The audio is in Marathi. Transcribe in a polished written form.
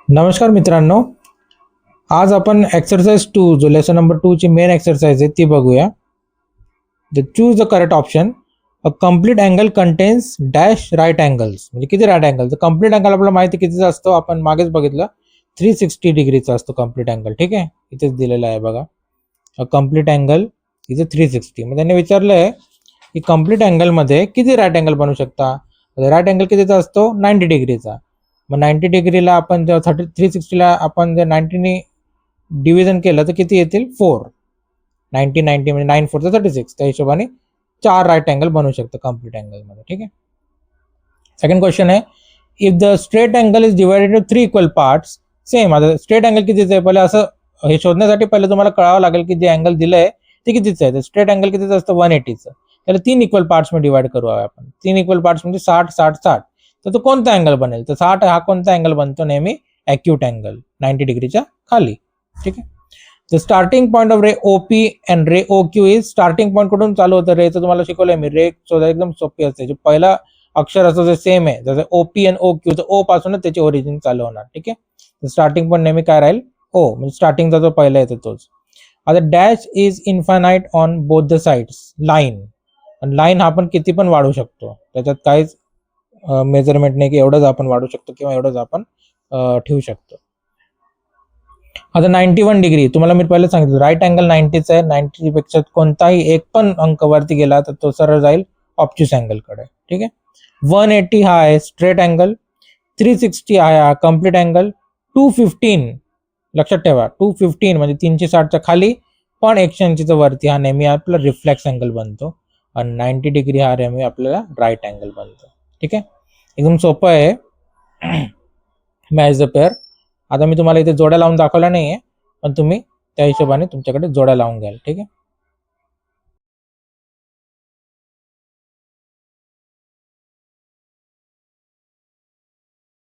नमस्कार मित्रांनो, आज आपण एक्सरसाइज 2 जो लेसन नंबर 2 ची मेन एक्सरसाइज आहे ती बघूया. Choose the correct option. A complete angle contains dash right angles. म्हणजे किती राईट अँगल? तर कंप्लीट अँगल आपल्याला माहिती कितीचा असतो, आपण मागेच बघितलं 360 डिग्रीचा असतो कंप्लीट अँगल. ठीक आहे, इथेच दिलेलं आहे बघा. अ कंप्लीट अँगल इज 360. मग त्यांनी विचारलंय की कंप्लीट अँगलमध्ये किती राईट अँगल बनू शकता. राईट अँगल कितीचा असतो? 90 डिग्रीचा. मग 90 डिग्रीला आपण जेव्हा 360ला आपण जर 90ने डिव्हिजन केलं तर किती येतील? 4. 90 90 म्हणजे 9 4 36. त्या हिशोबाने 4 राईट अँगल बनू शकतं कंप्लीट अँगलमध्ये. ठीक आहे. सेकंड क्वेश्चन आहे, if the straight angle is divided into 3 equal parts. Same. आता स्ट्रेट अँगल कितीचं आहे पहिले असं हे शोधण्यासाठी पहिले तुम्हाला कळावं लागेल की जे अँगल दिलंय ते कितीचं आहे. तर स्ट्रेट अँगल कितीचं असतं? 180चं. त्याला 3 इक्वल पार्ट्स मध्ये डिवाइड करू आपण. 3 इक्वल पार्ट्स म्हणजे 60 60 60. तर तो कोणता अँगल बनेल? तर 60 हा कोणता अँगल बनतो? नेहमी ॲक्यूट अँगल 90 डिग्रीच्या खाली. ठीक आहे. The starting point of ray OP and ray O Q is. Starting point कुठून चालू होतं? रेचं तुम्हाला शिकवलंय मी. रे शोधा एकदम सोपी असते. जे पहिला अक्षर असं जे सेम आहे जसं ओपी आणि ओ क्यू, तर ओ पासूनच त्याची ओरिजिन चालू होणार. ठीक आहे. स्टार्टिंग पॉईंट नेहमी काय राहील? ओ. म्हणजे स्टार्टिंगचा जो पहिला येतो तोच. आता dash is infinite on both the sides. Line. Line हा आपण किती पण वाढवू शकतो, त्याच्यात काहीच मेजरमेंट नाही की एवढंच आपण वाढू शकतो किंवा एवढंच आपण ठेवू शकतो. आता 91 डिग्री तुम्हाला मी पहिले सांगितलं राईट अँगल 90चा आहे. 90 पेक्षा कोणताही एक पण अंक वरती गेला तर तो सरळ जाईल ऑब्च्युस अँगलकडे. ठीक आहे. 180 हा आहे स्ट्रेट अँगल. 360 हा कम्प्लीट अँगल. 215 लक्षात ठेवा, 215 म्हणजे 360च्या खाली पण 180च्या वरती हा नेहमी आपला रिफ्लेक्स अँगल बनतो. आणि 90 डिग्री हा नेहमी आपल्याला राईट अँगल बनतो. ठीक आहे. एकदम सोपं आहे. Match the pair. आता मी तुम्हाला इथे जोड्या लावून दाखवल्या नाहीये, पण तुम्ही त्या हिशोबाने तुमच्याकडे जोड्या लावून घ्याल. ठीक आहे.